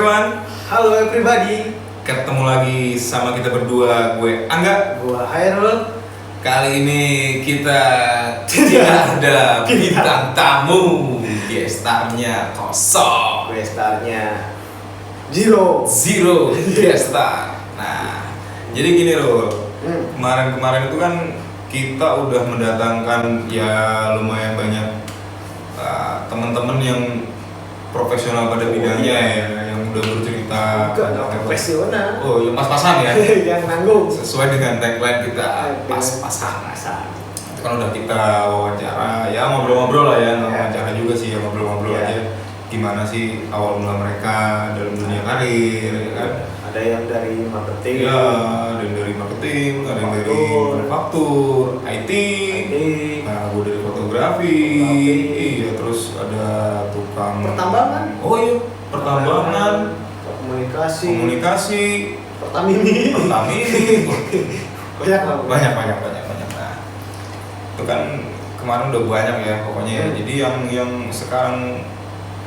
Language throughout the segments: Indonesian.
everyone. Halo everybody. Ketemu lagi sama kita berdua, gue Angga. Gue Hairul. Kali ini kita tidak ada bintang tamu. Gestarnya kosong. Gestarnya Zero gestar. Nah, jadi gini loh. Kemarin itu kan kita udah mendatangkan ya lumayan banyak teman-teman yang profesional pada bidangnya ya, yang udah bercerita. Profesional. Oh, yang pas-pasan ya. Yang nanggung. Sesuai dengan tagline kita, pas-pasan. Itu kan udah kita wawancara, ya ngobrol-ngobrol lah ya, nggak wawancara juga sih, ya ngobrol-ngobrol aja. Gimana sih awal mula mereka dalam dunia karir, ya kan? Ada yang dari marketing. Ya, ada yang dari marketing, ada yang dari manufaktur, IT. Nah, gue dari fotografi. Iya, terus ada tukang pertambangan. Oh iya, pertambangan. Komunikasi. Pertamini. banyak. Nah, itu kan kemarin udah banyak ya pokoknya ya. Jadi yang sekarang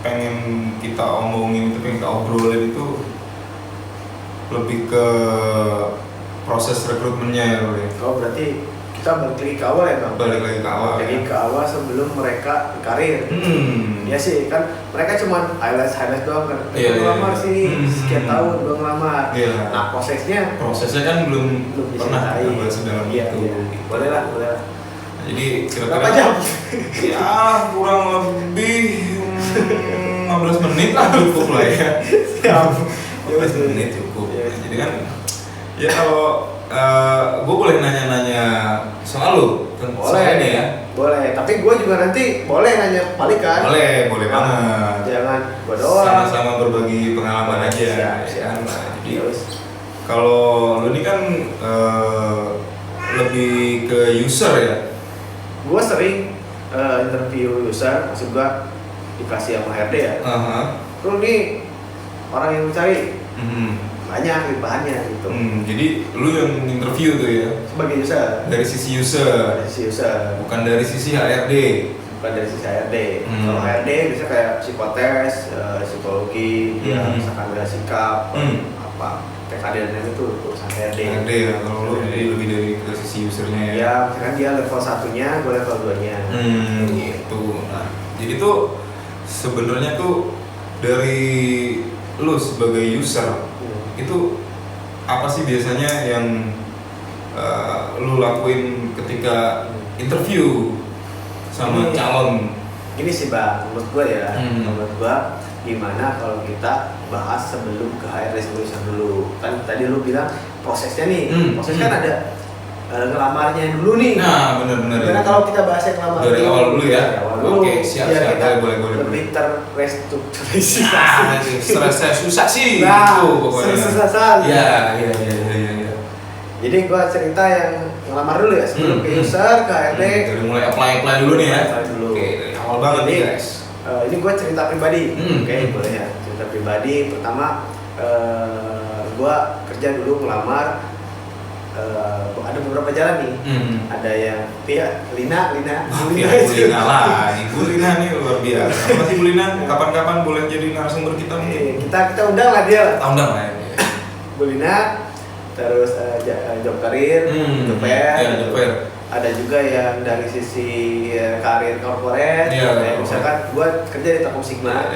pengen kita omongin, itu pengen kita obrolin itu lebih ke proses rekrutmennya ya Bro. Oh, berarti kita balik lagi ke awal ya Bang? Balik lagi ke awal. Jadi ke awal sebelum mereka karir. Ya sih, kan mereka cuma highlight doang kan. Gue ngelamar sih, sekian tahun gue ngelamar. Nah, prosesnya kan belum pernah kita bahas dalam itu. Boleh lah. Jadi kira-kira berapa jam? Ya kurang lebih 15 menit lah cukup lah ya. 15 menit cukup. Jadi kan ya kalau gue boleh nanya-nanya soal lu boleh nih ya. Boleh, tapi gue juga nanti boleh nanya balik kan? Boleh banget. Jangan gue doang. Sama-sama berbagi pengalaman aja. Siap. Jadi kalau lu ini kan lebih ke user ya. Gue sering interview user, maksud gue dikasih sama HRD ya. Terus nih orang yang mencari banyak bahannya gitu. Jadi lu yang interview tuh ya? Sebagai user. Dari sisi user. Bukan dari sisi HRD. Kalau HRD bisa kayak psikotes, psikologi, ya misalkan ada sikap, apa kehadirannya itu urusan HRD ya. Kalau lu lebih dari ke sisi usernya ya? Ya, misalkan dia level 1-nya, gue level 2-nya. Gitu. Nah, jadi tuh sebenarnya tuh dari lu sebagai user itu apa sih biasanya yang lu lakuin ketika interview sama calon? Gini sih Bang, menurut gue ya, menurut gue gimana kalau kita bahas sebelum ke HRD dulu. Kan tadi lu bilang prosesnya nih, proses kan ada ngelamarnya dulu nih. Nah, benar. Karena kalau kita bahas yang ngelamar dari awal dulu ya. Oke, siap. Boleh. Lebih terrestrukturisasi. Stresnya susah sih. Nah, itu pokoknya. Susah. Iya. Jadi gua cerita yang ngelamar dulu ya sebelum ke user, ke HRD. Dari mulai apply dulu nih ya. Oke, dari awal banget nih guys. Ini gua cerita pribadi. Oke, boleh ya. Cerita pribadi pertama gua kerja dulu ngelamar. Ada beberapa jalan nih. Ada yang Lina lah. Ibu Lina nih luar biasa. Apa sih Bu Lina? Kapan-kapan boleh jadi narasumber kita mungkin? Kita undang lah dia. Kita undang lah ya. Bu Lina, terus job karir, job fair. Ada juga yang dari sisi karir korporat. Misalkan gua kerja di Telkom Sigma.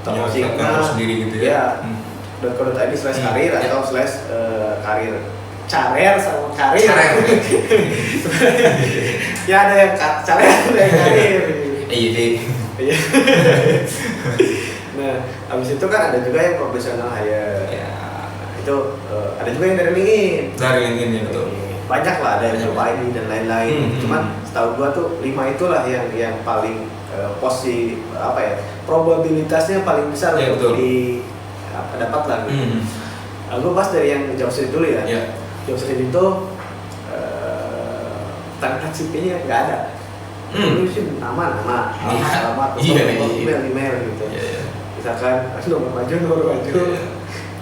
Telkom Sigma sendiri gitu ya. .co.id/karir atau /karir. Carer sama karir. Ya ada yang carer, ada yang karir. Iya. Nah, habis itu kan ada juga yang profesional hire. Ya. Itu ada juga yang dari LinkedIn. Dari LinkedIn ya betul. Banyak lah, ada yang coba ini dan lain-lain. Cuman setahu gua tuh 5 itulah yang paling posisi apa ya? Probabilitasnya paling besar untuk dapat lah. Gua bahas dari yang job street dulu ya. Job street itu tanggal CV-nya nggak ada. Lu sih nama, alamat, email gitu. Misalkan nomor baju,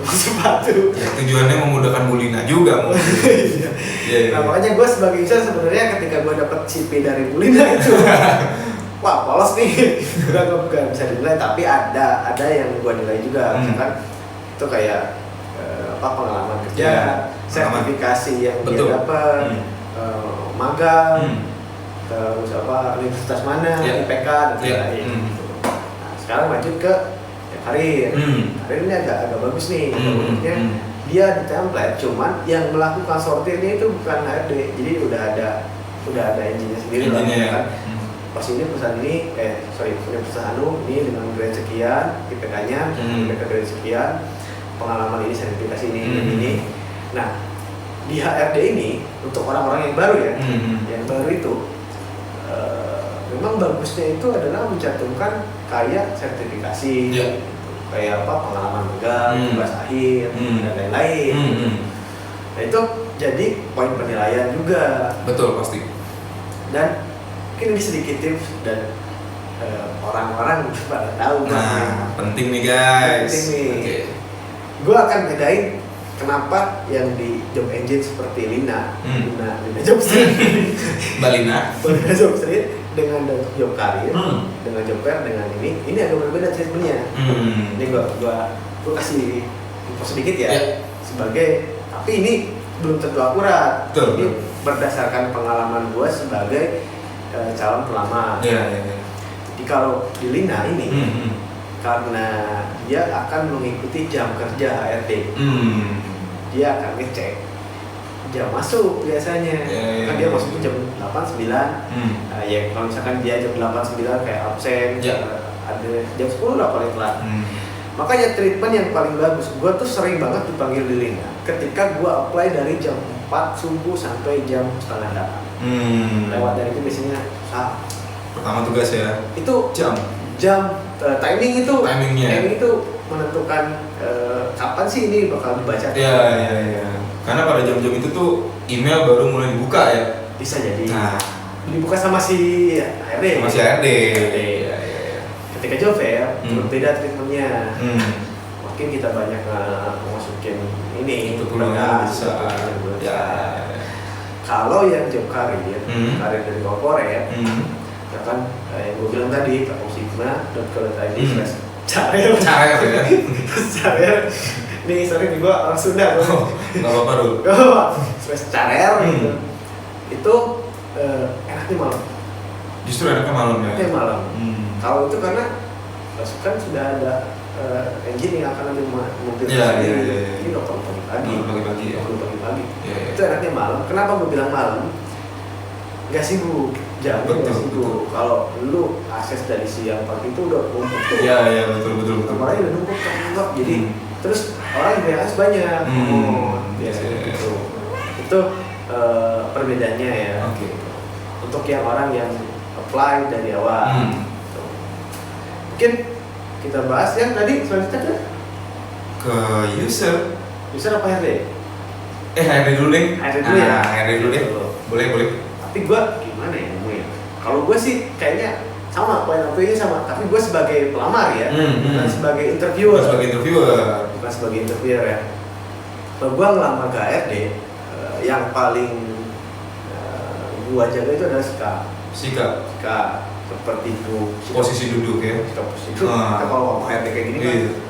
sepatu. Ya, tujuannya memudahkan Bu Lina juga. Nah makanya gue sebagai user sebenarnya ketika gue dapet CV dari Bu Lina itu, wah polos nih, udah gak bisa dinilai. Tapi ada yang gue nilai juga, misalkan Itu kayak pengalaman kerja, sertifikasi yang dia dapat, magang, terus universitas mana, IPK dan lain-lain. Nah, sekarang lanjut ke karir. Karir ini agak bagus nih, bagusnya dia di template, cuman yang melakukan sortirnya itu bukan HRD, jadi udah ada engine-nya sendiri lah, kan. Pas ini perusahaan ini, punya perusahaan ini dengan grade sekian, IPK-nya, IPK grade sekian, pengalaman ini, sertifikasi ini. Nah, di HRD ini untuk orang-orang yang baru ya, yang baru itu memang bagusnya itu adalah mencantumkan kayak sertifikasi, kayak pengalaman magang, tugas akhir dan lain-lain. Nah itu jadi poin penilaian juga. Betul, pasti. Dan mungkin ini sedikit tips dan orang-orang pada tahu. Nah, penting nih guys. Penting nih. Okay. Gue akan bedain kenapa yang di job engine seperti Lina Job Street, Balina Job Street dengan job karir, dengan job fair, dengan ini agak berbeda treatmentnya. Ini gue kasih info sedikit ya, sebagai, tapi ini belum tentu akurat. Ini berdasarkan pengalaman gue sebagai calon pelamar. Jadi kalau di Lina ini, karena dia akan mengikuti jam kerja HRD, dia akan ngecek jam masuk biasanya. Kan dia masuk jam 8-9. Ya kalau misalkan dia jam 8-9 kayak absen, ada jam 10 lah paling telat. Makanya treatment yang paling bagus, gue tuh sering banget dipanggil di Lina ketika gue apply dari jam 4 subuh sampai jam setengah 8. Lewat dari itu biasanya pertama tugas ya. Itu jam timing itu menentukan kapan sih ini bakal dibaca. Iya. Karena pada jam-jam itu tuh email baru mulai dibuka ya. Bisa jadi. Nah, dibuka sama si HRD. Sama si HRD. Ketika job fair, berbeda treatmentnya. Mungkin kita banyak masukin ini untuk bisa. Kalau yang job karir dari corporate, ya kan yang gue bilang tadi, kaposigma.co.id/carer ya. Nih sorry nih gue orang Sunda tuh. Gak apa-apa dulu. /carer gitu. Itu enaknya malam. Justru enaknya malam ya? Enaknya malam. Kalau itu karena kan sudah ada engine yang akan ambil mobil sendiri. Ini dokter pagi-pagi. Itu enaknya malam. Kenapa gue bilang malam? Gak sibuk. Betul. Kalau lu akses dari siang pagi itu udah numpuk tuh. Iya, betul. Kemarin udah numpuk. Jadi terus orang yang akses banyak. Gitu. Itu perbedaannya ya. Untuk yang orang yang apply dari awal. Mungkin kita bahas yang tadi selanjutnya ke user apa HRD? HRD dulu deh. HRD dulu deh. Boleh. Tapi gue gimana ya ngomongnya? Kalau gue sih kayaknya sama, poin-poinnya sama. Tapi gue sebagai pelamar ya, bukan sebagai interviewer. Bukan sebagai interviewer ya. Kalau gue ngelamar ke HRD, yang paling gue jaga itu adalah sikap. Seperti itu. Posisi duduk ya. Posisi duduk. Kita kalau HRD kayak gini kan.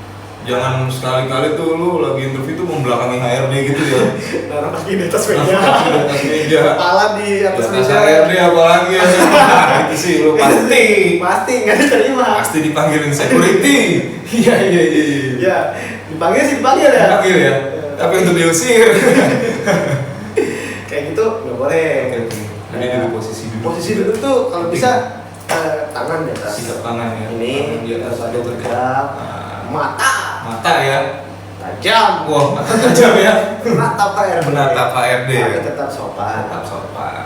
Jangan sekali-kali tuh lu lagi interview tuh membelakangi HRD gitu ya. Naruh kaki di atas meja. Kepala di atas meja. HRD apalagi ya. Itu sih lu pasti nggak diterima. Pasti dipanggilin security. Iya. Dipanggil ya. Tapi untuk diusir. Kayak gitu nggak boleh. Jadi duduk posisi duduk tuh kalau bisa tangan di atas. Sikap tangan ya. Ini harus ada tegap. Mata ya tajam. Mata tajam ya. Menatap HRD. Tapi tetap sopan.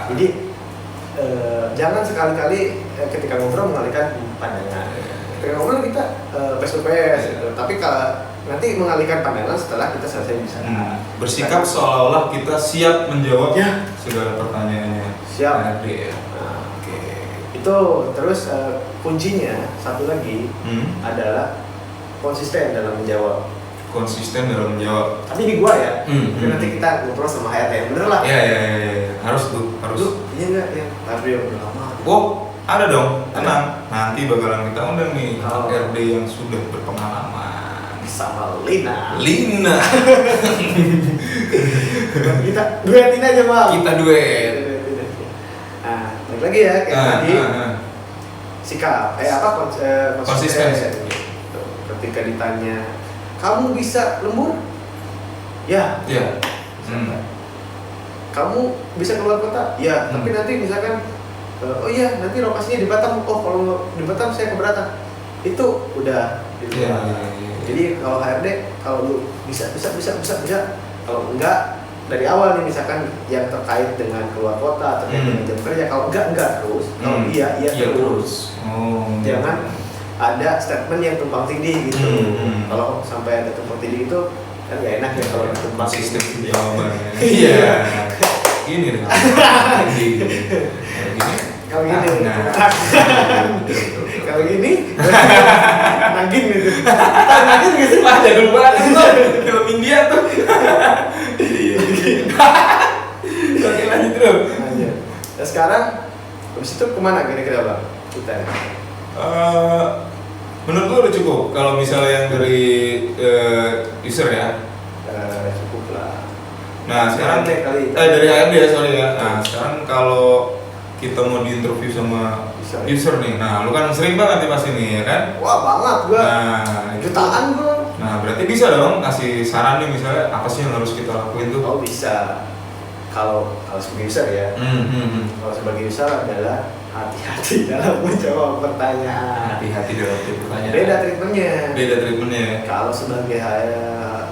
Jadi jangan sekali-kali ketika ngobrol mengalihkan pandangan. Ketika ngobrol kita face to face. Tapi kalau nanti mengalihkan pandangan setelah kita selesai bicara. Bersikap seolah-olah kita siap menjawab segala pertanyaannya. Siap. HRD ya. Itu terus kuncinya satu lagi adalah konsisten dalam menjawab. Tapi ini gua ya. Nanti kita ngobrol sama HRD, bener lah. Iya. Harus. Iya enggak ya. HRD yang udah lama. Ada dong. Tenang. Nanti bakalan kita undang nih HRD yang sudah berpengalaman. sama Lina. Kita duetin aja Bang. Kita duet. Nah, balik lagi ya kayak tadi. Sikap, konsisten. Gitu. Ketika ditanya, kamu bisa lembur? Ya. Kamu bisa keluar kota? Ya. Tapi nanti misalkan, oh iya nanti lokasinya di Batam. Oh kalau di Batam saya keberatan. Itu udah. Jadi kalau HRD, kalau lu bisa. Kalau enggak dari awal nih misalkan yang terkait dengan keluar kota, terkait dengan jam kerja, kalau enggak terus, kalau iya terus. Jangan ada statement yang tumpang tindih gitu. Kalau sampai ada tumpang tindih itu kan nggak enak ya kalau tumpang sistem jawabannya. Iya. Gini deh. Kalau gini, kalau gini, nagin gitu. Nagin nggak sih? Ada dulu banget tuh film India tuh. Oke lanjut terus. Nah sekarang habis itu kemana kira-kira Bang? Kita menurut gue udah cukup kalau misalnya yang dari user ya. Cukup lah. Nah sekarang kali dari HRD ya sorry ya. Nah sekarang kalau kita mau diinterview sama user nih, nah lu kan sering banget nih pasti nih ya kan? Wah banget gua. Nah jutaan gua. Nah berarti bisa dong kasih saran nih misalnya apa sih yang harus kita lakuin tuh? Oh bisa. Kalau sebagai user ya. Kalau sebagai user adalah hati-hati dalam menjawab pertanyaan. Hati-hati dalam menjawab pertanyaan. Beda treatmentnya. Ya. Kalau sebagai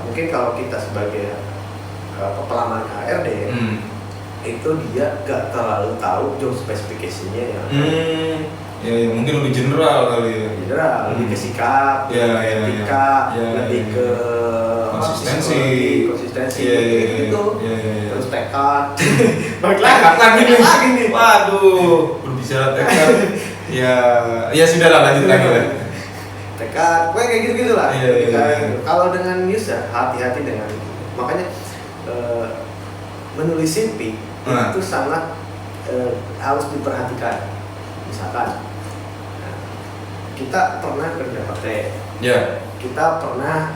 mungkin kalau kita sebagai pelamar HRD, itu dia gak terlalu tahu job specification-nya ya. Ya mungkin lebih general kali ya. General, lebih ke sikap, etika, lebih ke konsistensi, gitu. Terus tekad. Balik lagi nih. Waduh, berbicara tekad. ya sudahlah lanjut lagi lah. Tekad, kayak gitu-gitu lah. Kalau dengan user, hati-hati dengan makanya menulis CV itu sangat harus diperhatikan. Misalkan kita pernah kerja praktek, kita pernah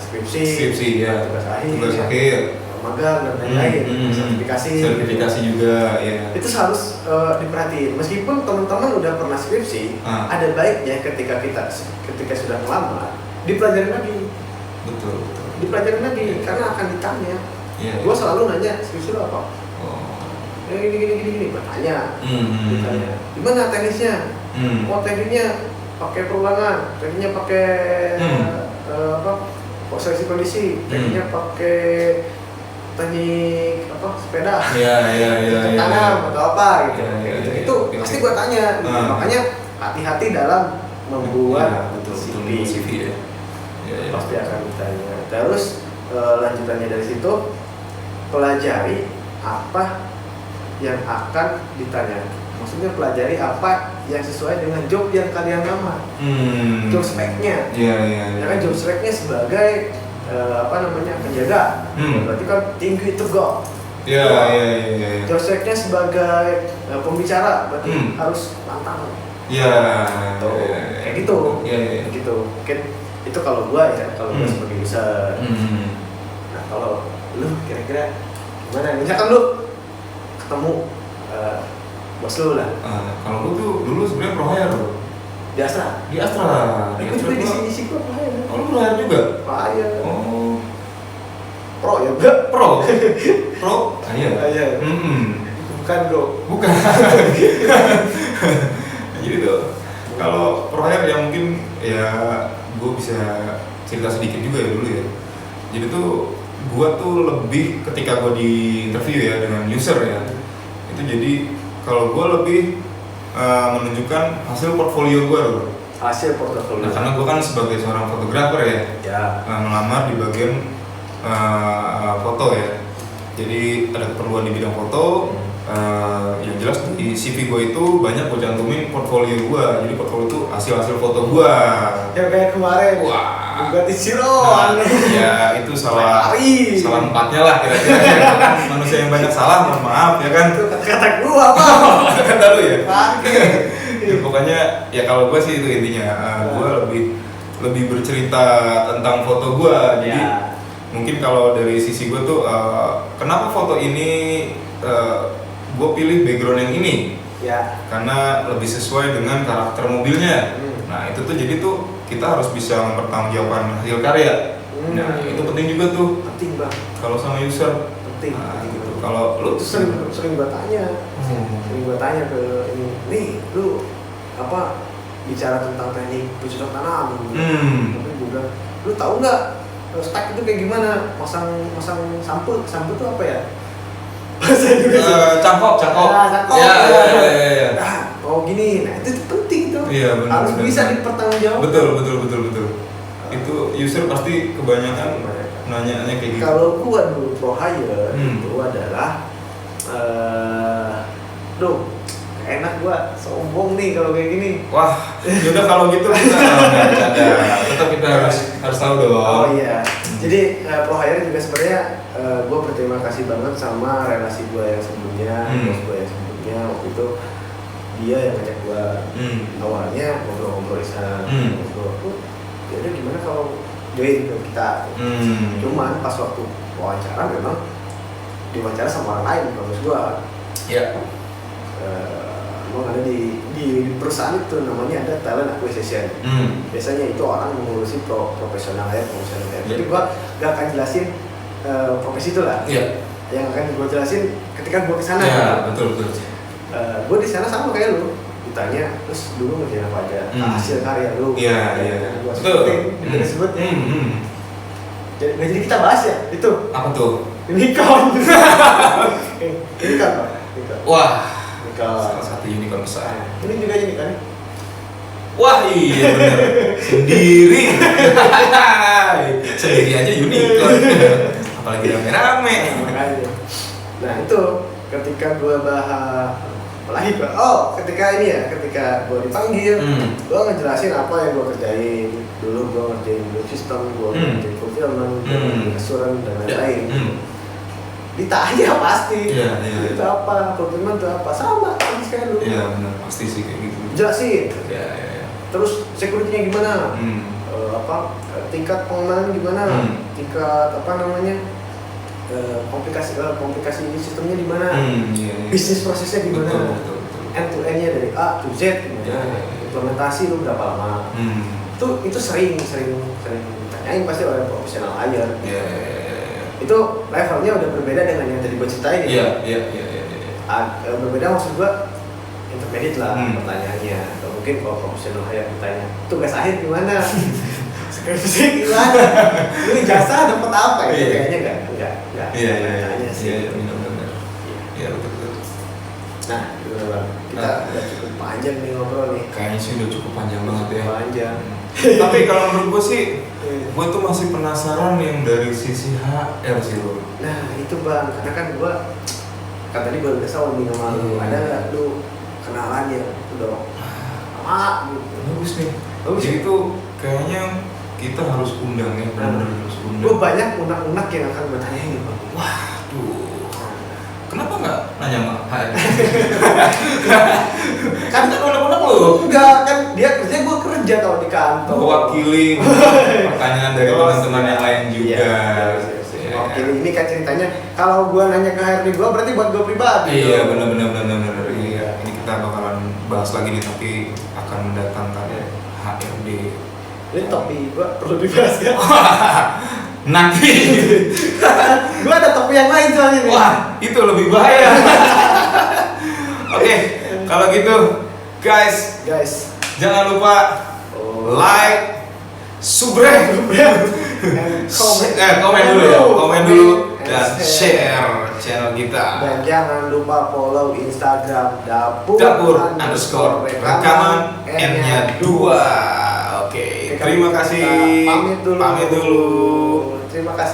skripsi ya, tugas akhir, magang dan lain-lain, sertifikasi juga ya. Itu harus diperhatiin. Meskipun teman-teman udah pernah skripsi, ada baiknya ketika sudah melamar dipelajarin lagi. Betul. Dipelajarin lagi karena akan ditanya. Gue selalu nanya skripsi lo apa? Gini bertanya. Ditanya. Gimana teknisnya? Tekniknya pakai perulangan, tekniknya pakai seleksi kondisi, tekniknya pakai teknik sepeda. Tanam atau apa gitu. Itu pasti gue tanya. Makanya hati-hati dalam membuat CV. Pasti akan ditanya. Terus lanjutannya dari situ, pelajari apa yang akan ditanya. Maksudnya pelajari apa yang sesuai dengan job yang kalian lamar. Job speknya. Ya kan job speknya sebagai penjaga. Berarti kan tinggi tegak. Job speknya sebagai pembicara, berarti harus lantang. Kayak gitu. Gitu. Mungkin itu kalau gua gua sebagai user. Nah kalau lu kira-kira gimana? Misalkan lu ketemu bos lu lah. Kalau lu tuh dulu sebenarnya pro hire loh. Di Astra. Itu juga di sini pro hire. Oh lu pro hire juga? Pro hire. Oh. Pro ya enggak? Pro. Iya. Bukan bro. Bukan. Jadi tuh kalau pro hire ya mungkin ya gue bisa cerita sedikit juga ya dulu ya. Jadi tuh gue tuh lebih ketika gue di interview ya dengan user ya, itu jadi kalau gue lebih menunjukkan hasil portfolio gue dulu. Hasil portfolio. Nah karena gue kan sebagai seorang fotografer ya. Melamar di bagian foto ya. Jadi ada keperluan di bidang foto. Yang jelas di CV gue itu banyak gue cantumin portfolio gue. Jadi portfolio itu hasil foto gue. Ya kayak kemarin. Wah. Bugatti Chiron. Ya itu salah empatnya lah kira-kira. Manusia yang banyak salah, mohon maaf ya kan. Itu kata-kata gue apa? Kata lu ya. Pokoknya ya kalau gue sih itu intinya, gue lebih bercerita tentang foto gue. Jadi mungkin kalau dari sisi gue tuh, kenapa foto ini gue pilih background yang ini? Ya. Karena lebih sesuai dengan karakter mobilnya. Nah itu tuh jadi tuh kita harus bisa mempertanggungjawabkan hasil karya. Nah itu penting juga tuh. Penting bang. Kalau sama user. Penting. Nah, gitu. Kalau lu itu sering gue tanya, sering gue tanya ke ini, nih lu apa bicara tentang teknik bercocok tanam. Tapi gue bilang, lu tahu nggak stack itu kayak gimana? Masang sampul tuh apa ya? Bahasa Indonesia. Cangkok. Cangkok. Ya. Nah, oh gini, nah itu penting tuh. Iya, benar, harus benar. bisa dipertanggungjawabkan. Betul. Itu user pasti kebanyakan nanya-nanya kayak gitu. Kalau gua dulu pro hire itu adalah enak gua sombong nih kalau kayak gini. Wah, yaudah kalau gitu kita nggak bercanda. Tetap kita harus tahu dong. Oh iya. Jadi pro hire juga sebenarnya gua berterima kasih banget sama relasi gua yang sebelumnya, bos gua yang sebelumnya. Waktu itu dia yang ngajak gua awalnya ngobrol-ngobrol ngobrol. Jadi gimana kalau join ke kita? Cuman pas waktu wawancara memang diwawancara sama orang lain, bos gua. Iya. Memang ada di perusahaan itu namanya ada talent acquisition. Biasanya itu orang mengurusi profesional hire. Jadi gua gak akan jelasin profesi itu lah. Iya. Yang akan gua jelasin ketika gua kesana. Iya, betul. Gua di sana sama kayak lu. Ditanya, terus dulu ngerjain apa aja? Hasil karya lu. Iya. Gua sebutin, kita sebut. Jadi kita bahas ya itu. Apa tuh? Unicorn. Unicorn Pak. Wah. Unicorn. Salah satu unicorn besar. Ini juga unicorn. Wah iya benar. Sendiri aja unicorn. Apalagi rame-rame. Makanya. Nah itu ketika gue bahas apalagi ketika gue dipanggil, gue ngejelasin apa yang gue kerjain. Dulu gue ngerjain build system, gue ngerjain fulfillment, assurance dan lain-lain. Ditanya pasti, itu apa, fulfillment itu apa, sama persis kayak dulu. Iya benar, pasti sih kayak gitu. Jelasin. Iya. Terus security-nya gimana? Tingkat pengamanan gimana? Tingkat komplikasi sistemnya di mana? Bisnis prosesnya gimana? Betul. End to end-nya dari A to Z gimana? Implementasi lu berapa lama? Itu sering ditanyain pasti oleh profesional hire. Itu levelnya udah berbeda dengan yang tadi gue ceritain. Iya. Berbeda maksud gue intermediate lah pertanyaannya. Atau mungkin kalau profesional hire ditanya tugas akhir gimana? Skripsi gimana? Lu jasa dapat apa? Kayaknya enggak. Iya, benar. Iya, betul. Nah, gimana Bang? Kita udah cukup panjang nih ngobrol nih. Kayaknya sih udah cukup panjang banget ya. Panjang. Tapi kalau menurut gue sih, gue tuh masih penasaran yang dari sisi HR sih lo. Nah, itu Bang, karena kan tadi gue udah sounding sama lu. Ada nggak lu kenalan ya? Udah lama gitu. Bagus nih. Jadi itu kayaknya kita harus undang ya, benar-benar harus undang. Gue banyak unak-unak yang akan gue tanyain Bang. Waduh. Kenapa nggak nanya sama HR? Kan unek-unek lu? Enggak, kan dia kerja, gue kerja kalau di kantor. Mewakili pertanyaan dari teman-teman yang lain juga. Mewakili ini kan ceritanya, kalau gue nanya ke HRD gue berarti buat gue pribadi. Iya, benar. Iya, ini kita bakalan bahas lagi nih, tapi akan mendatangkan HRD. Ini topi gue perlu dibahas kan? Nanti. Gue ada topi yang lain soalnya nih. Wah, itu lebih bahaya. Oke, kalau gitu guys, jangan lupa like, subscribe, komen dulu dan share channel kita. Dan jangan lupa follow Instagram dapur_rekaman N-nya 2. Oke, terima kasih. Pamit dulu. Terima kasih.